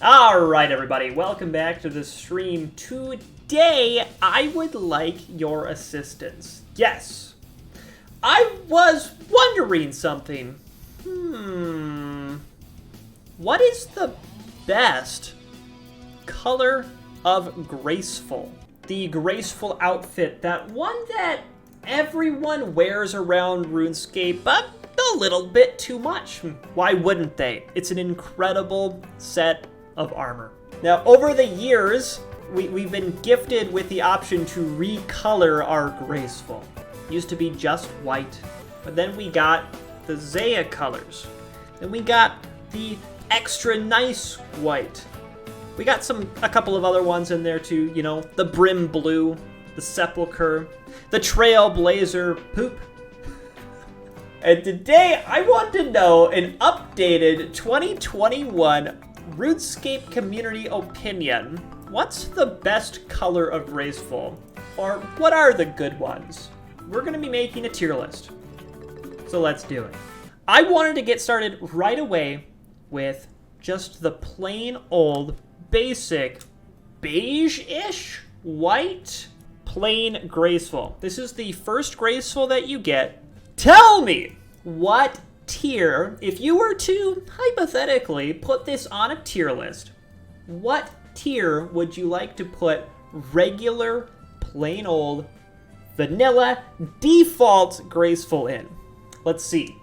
All right, everybody, welcome back to the stream. Today, I would like your assistance. Yes, I was wondering something. What is the best color of graceful? The graceful outfit, that one that everyone wears around RuneScape, but a little bit too much. Why wouldn't they? It's an incredible set of armor. Now, over the years, we've been gifted with the option to recolor our graceful. Used to be just white, but then we got the Zaya colors. Then we got the extra nice white. We got a couple of other ones in there too, you know, the Brim Blue, the Sepulchre, the Trailblazer Poop. And today I want to know an updated 2021 RuneScape community opinion. What's the best color of graceful? Or what are the good ones? We're going to be making a tier list. So let's do it. I wanted to get started right away with just the plain old basic beige-ish white plain graceful. This is the first graceful that you get. Tell me what tier, if you were to hypothetically put this on a tier list, what tier would you like to put regular plain old vanilla default graceful in? Let's see.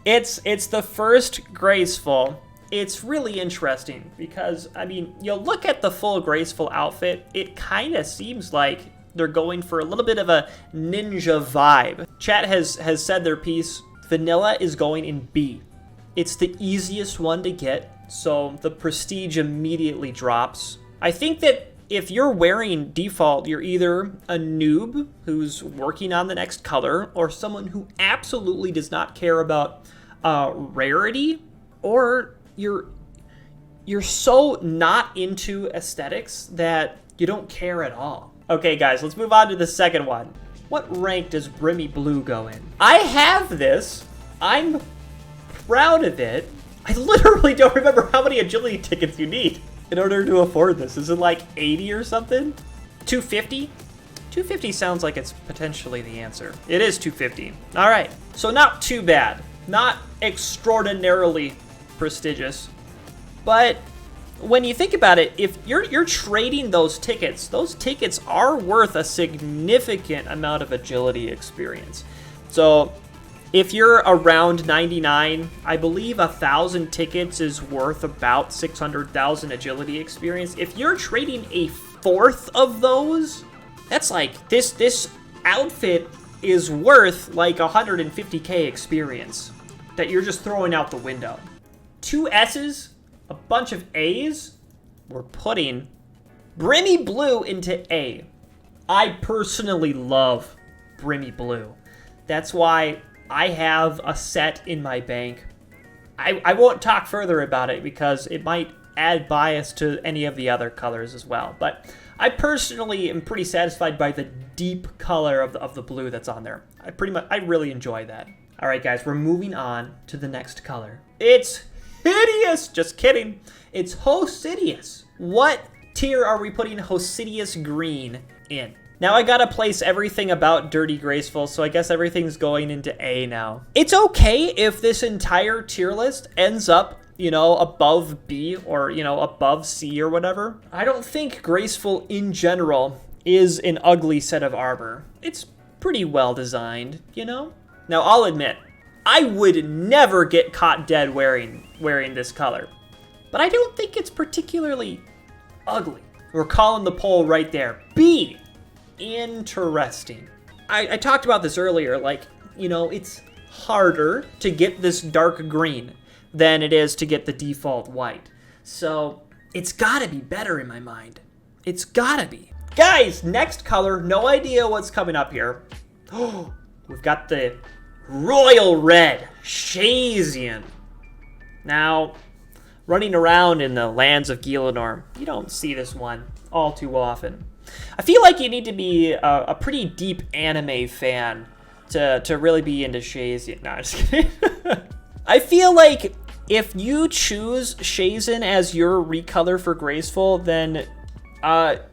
It's the first graceful. It's really interesting because, I mean, you'll look at the full graceful outfit, it kind of seems like they're going for a little bit of a ninja vibe. Chat has said their piece. Vanilla is going in B. It's the easiest one to get, so the prestige immediately drops. I think that if you're wearing default, you're either a noob who's working on the next color, or someone who absolutely does not care about rarity, or you're so not into aesthetics that you don't care at all. Okay, guys, let's move on to the second one. What rank does Brimmy Blue go in? I have this. I'm proud of it. I literally don't remember how many agility tickets you need in order to afford this. Is it like 80 or something? 250? 250 sounds like it's potentially the answer. It is 250. All right, so not too bad. Not extraordinarily prestigious, but when you think about it, if you're trading those tickets are worth a significant amount of agility experience. So if you're around 99, I believe 1,000 tickets is worth about 600,000 agility experience. If you're trading a fourth of those, that's like this outfit is worth like 150k experience that you're just throwing out the window. 2 S's, a bunch of A's, we're putting Brimmy Blue into A. I personally love Brimmy Blue. That's why I have a set in my bank. I won't talk further about it because it might add bias to any of the other colors as well. But I personally am pretty satisfied by the deep color of the blue that's on there. I really enjoy that. All right, guys, we're moving on to the next color. It's hideous! Just kidding. It's Hosidius. What tier are we putting Hosidius Green in? Now I gotta place everything about Dirty Graceful, so I guess everything's going into A now. It's okay if this entire tier list ends up, you know, above B or, you know, above C or whatever. I don't think Graceful in general is an ugly set of armor. It's pretty well designed, you know? Now I'll admit, I would never get caught dead wearing this color, but I don't think it's particularly ugly. We're calling the poll right there. B. Interesting. I talked about this earlier, like, you know, it's harder to get this dark green than it is to get the default white. So it's gotta be better in my mind. It's gotta be. Guys, next color, no idea what's coming up here. Oh, we've got the Royal Red Shayzien. Now, running around in the lands of Gielinor, you don't see this one all too often. I feel like you need to be a pretty deep anime fan to really be into Shayzien. No, I'm just kidding. I feel like if you choose Shayzien as your recolor for graceful, then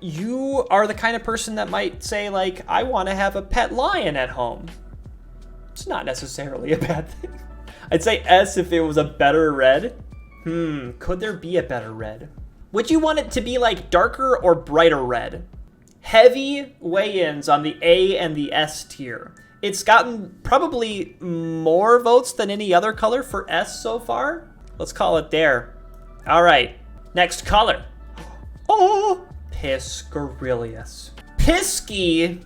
you are the kind of person that might say, like, I want to have a pet lion at home. It's not necessarily a bad thing. I'd say S if it was a better red. Could there be a better red? Would you want it to be like darker or brighter red? Heavy weigh-ins on the A and the S tier. It's gotten probably more votes than any other color for S so far. Let's call it there. All right, next color. Oh, Piscarilius. Pisky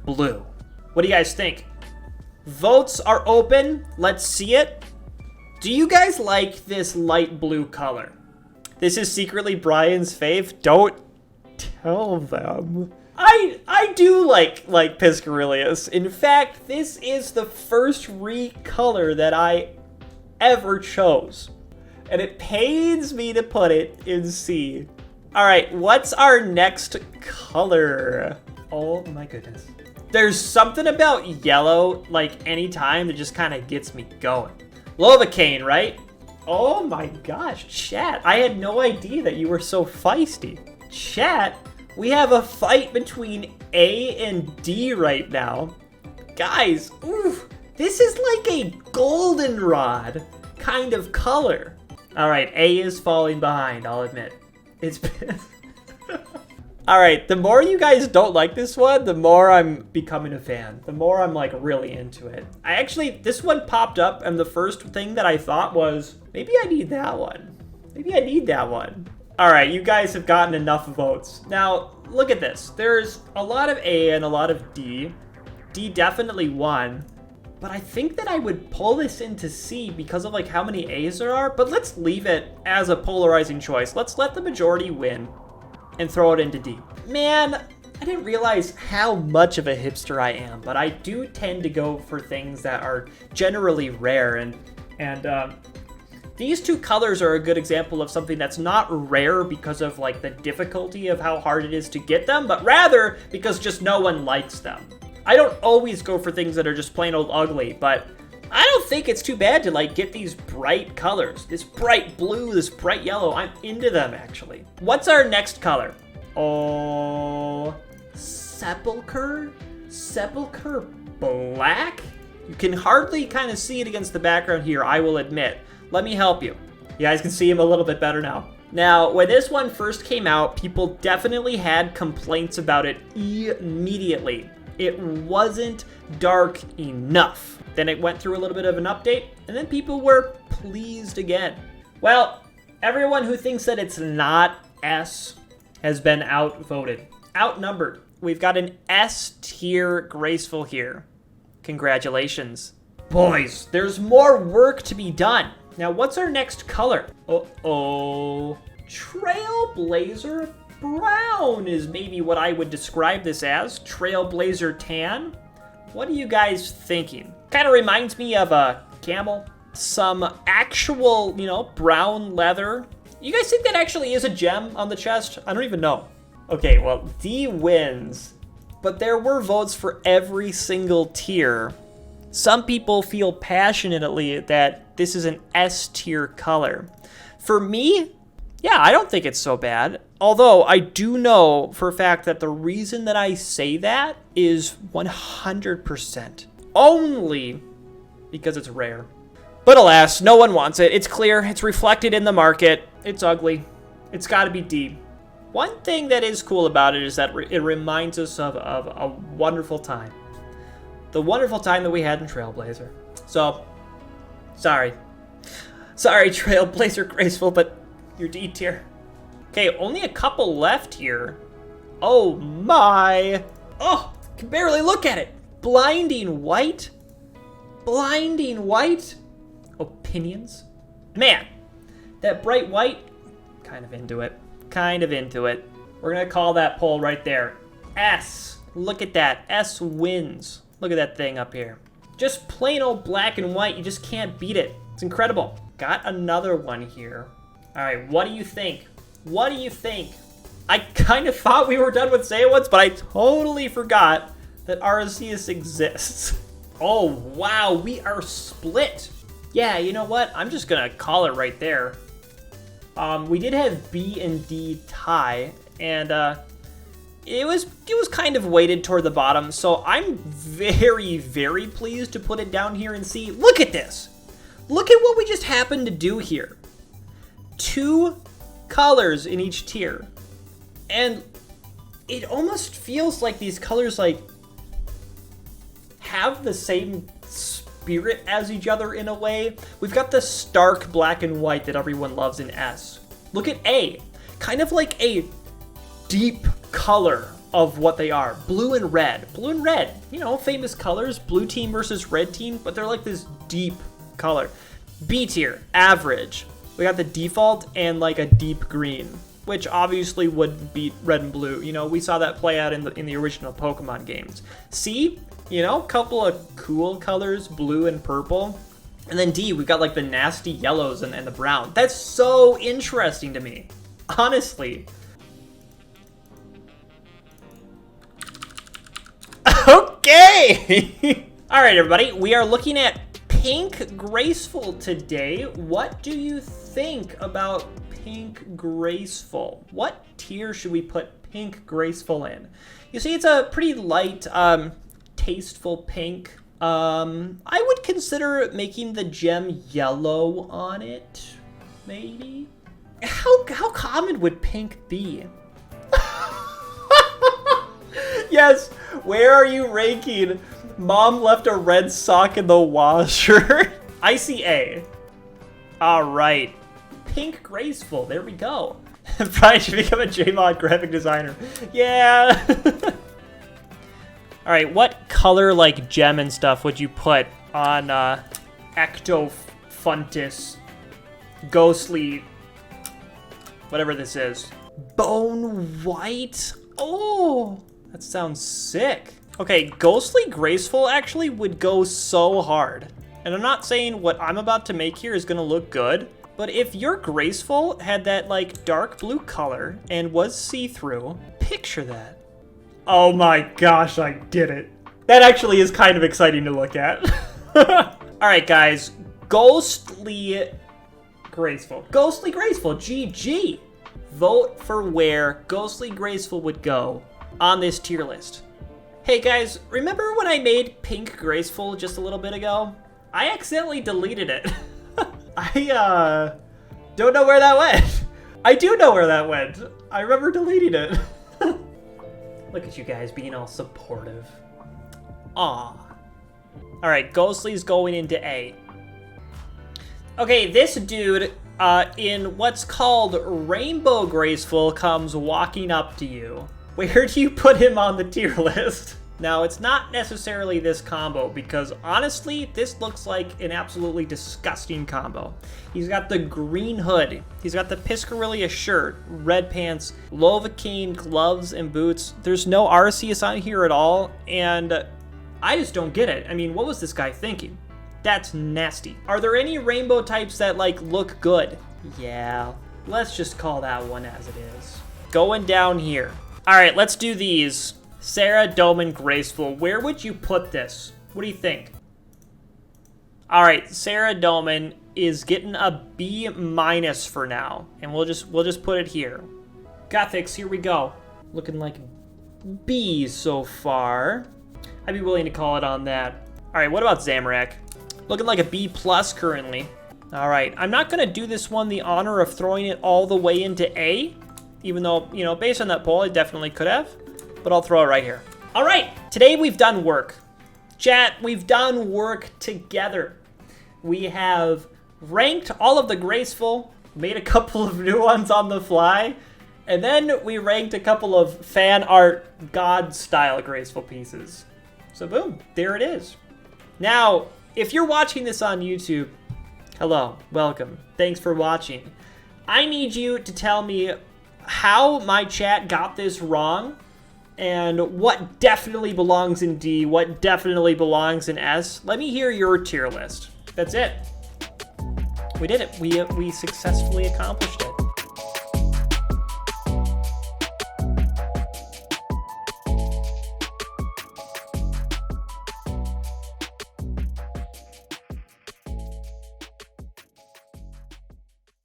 blue. What do you guys think? Votes are open. Let's see it. Do you guys like this light blue color? This is secretly Brian's fave. Don't tell them. I do like Piscarilius. In fact, this is the first recolor that I ever chose. And it pains me to put it in C. All right, what's our next color? Oh my goodness. There's something about yellow, like anytime, that just kind of gets me going. Lovacaine, right? Oh my gosh, chat. I had no idea that you were so feisty. Chat, we have a fight between A and D right now. Guys, oof, this is like a goldenrod kind of color. All right, A is falling behind, I'll admit. It's been... All right, the more you guys don't like this one, the more I'm becoming a fan. The more I'm like really into it. This one popped up and the first thing that I thought was, maybe I need that one. Maybe I need that one. All right, you guys have gotten enough votes. Now, look at this. There's a lot of A and a lot of D. D definitely won, but I think that I would pull this into C because of like how many A's there are, but let's leave it as a polarizing choice. Let's let the majority win and throw it into D. Man, I didn't realize how much of a hipster I am, but I do tend to go for things that are generally rare, and these two colors are a good example of something that's not rare because of like the difficulty of how hard it is to get them, but rather because just no one likes them. I don't always go for things that are just plain old ugly, but I don't think it's too bad to like get these bright colors. This bright blue, this bright yellow. I'm into them actually. What's our next color? Oh, sepulcher? Sepulcher black? You can hardly kind of see it against the background here, I will admit. Let me help you. You guys can see him a little bit better now. Now, when this one first came out, people definitely had complaints about it immediately. It wasn't dark enough. Then it went through a little bit of an update, and then people were pleased again. Well, everyone who thinks that it's not S has been outvoted, outnumbered. We've got an S tier graceful here. Congratulations. Boys, there's more work to be done. Now, what's our next color? Uh-oh. Trailblazer brown is maybe what I would describe this as. Trailblazer tan. What are you guys thinking? Kind of reminds me of a camel. Some actual, brown leather. You guys think that actually is a gem on the chest? I don't even know. Okay, well, D wins. But there were votes for every single tier. Some people feel passionately that this is an S tier color. For me, yeah, I don't think it's so bad. Although I do know for a fact that the reason that I say that is 100% only because it's rare. But alas, no one wants it. It's clear, it's reflected in the market. It's ugly. It's gotta be D. One thing that is cool about it is that it reminds us of a wonderful time. The wonderful time that we had in Trailblazer. So, sorry. Sorry, Trailblazer Graceful, but you're D tier. Okay, only a couple left here. Oh my. Oh, can barely look at it. Blinding white. Blinding white. Opinions. Man, that bright white, kind of into it. Kind of into it. We're gonna call that poll right there S. Look at that. S wins. Look at that thing up here. Just plain old black and white. You just can't beat it. It's incredible. Got another one here. All right, what do you think? What do you think? I kind of thought we were done with Say It Once, but I totally forgot that Hosidius exists. Oh, wow, we are split. Yeah, you know what? I'm just gonna call it right there. We did have B and D tie, and it was kind of weighted toward the bottom, so I'm very, very pleased to put it down here and see. Look at this! Look at what we just happened to do here. 2 colors in each tier. And it almost feels like these colors like have the same spirit as each other in a way. We've got the stark black and white that everyone loves in S. Look at A. Kind of like a deep color of what they are. Blue and red. Blue and red, you know, famous colors. Blue team versus red team, but they're like this deep color. B tier, average. We got the default and like a deep green, which obviously would beat red and blue. You know, we saw that play out in the original Pokemon games. C, you know, a couple of cool colors, blue and purple. And then D, we've got like the nasty yellows and the brown. That's so interesting to me, honestly. Okay! All right, everybody, we are looking at Pink Graceful today. What do you think about Pink Graceful? What tier should we put Pink Graceful in? You see, it's a pretty light, tasteful pink. I would consider making the gem yellow on it, maybe? How common would pink be? Yes, where are you ranking? Mom left a red sock in the washer. I see A. All right. Pink Graceful, there we go. Brian should become a JMod graphic designer. Yeah. All right, what color like gem and stuff would you put on Ectofuntus, Ghostly, whatever this is? Bone White? Oh, that sounds sick. Okay, Ghostly Graceful actually would go so hard. And I'm not saying what I'm about to make here is gonna look good, but if your Graceful had that like dark blue color and was see-through, picture that. Oh my gosh, I did it. That actually is kind of exciting to look at. All right, guys, Ghostly Graceful. Ghostly Graceful, GG. Vote for where Ghostly Graceful would go on this tier list. Hey guys, remember when I made Pink Graceful just a little bit ago? I accidentally deleted it. I don't know where that went. I do know where that went. I remember deleting it. Look at you guys being all supportive. Aw. All right, Ghostly's going into A. Okay, this dude in what's called Rainbow Graceful comes walking up to you. Where do you put him on the tier list? Now, it's not necessarily this combo, because honestly, this looks like an absolutely disgusting combo. He's got the green hood, he's got the Piscarilius shirt, red pants, Lovacaine gloves and boots. There's no Arceus on here at all, and I just don't get it. I mean, what was this guy thinking? That's nasty. Are there any rainbow types that, like, look good? Yeah, let's just call that one as it is. Going down here. All right, let's do these. Ardougne Graceful. Where would you put this? What do you think? All right, Ardougne is getting a B- for now, and we'll just put it here. Gothics, here we go. Looking like B so far. I'd be willing to call it on that. All right, what about Zamorak? Looking like a B+ currently. All right, I'm not gonna do this one the honor of throwing it all the way into A, even though, you know, based on that poll, I definitely could have, but I'll throw it right here. All right, today we've done work. Chat, we've done work together. We have ranked all of the graceful, made a couple of new ones on the fly, and then we ranked a couple of fan art god-style graceful pieces. So boom, there it is. Now, if you're watching this on YouTube, hello, welcome, thanks for watching. I need you to tell me how my chat got this wrong and what definitely belongs in D, what definitely belongs in S. Let me hear your tier list. That's it. We did it. We successfully accomplished it.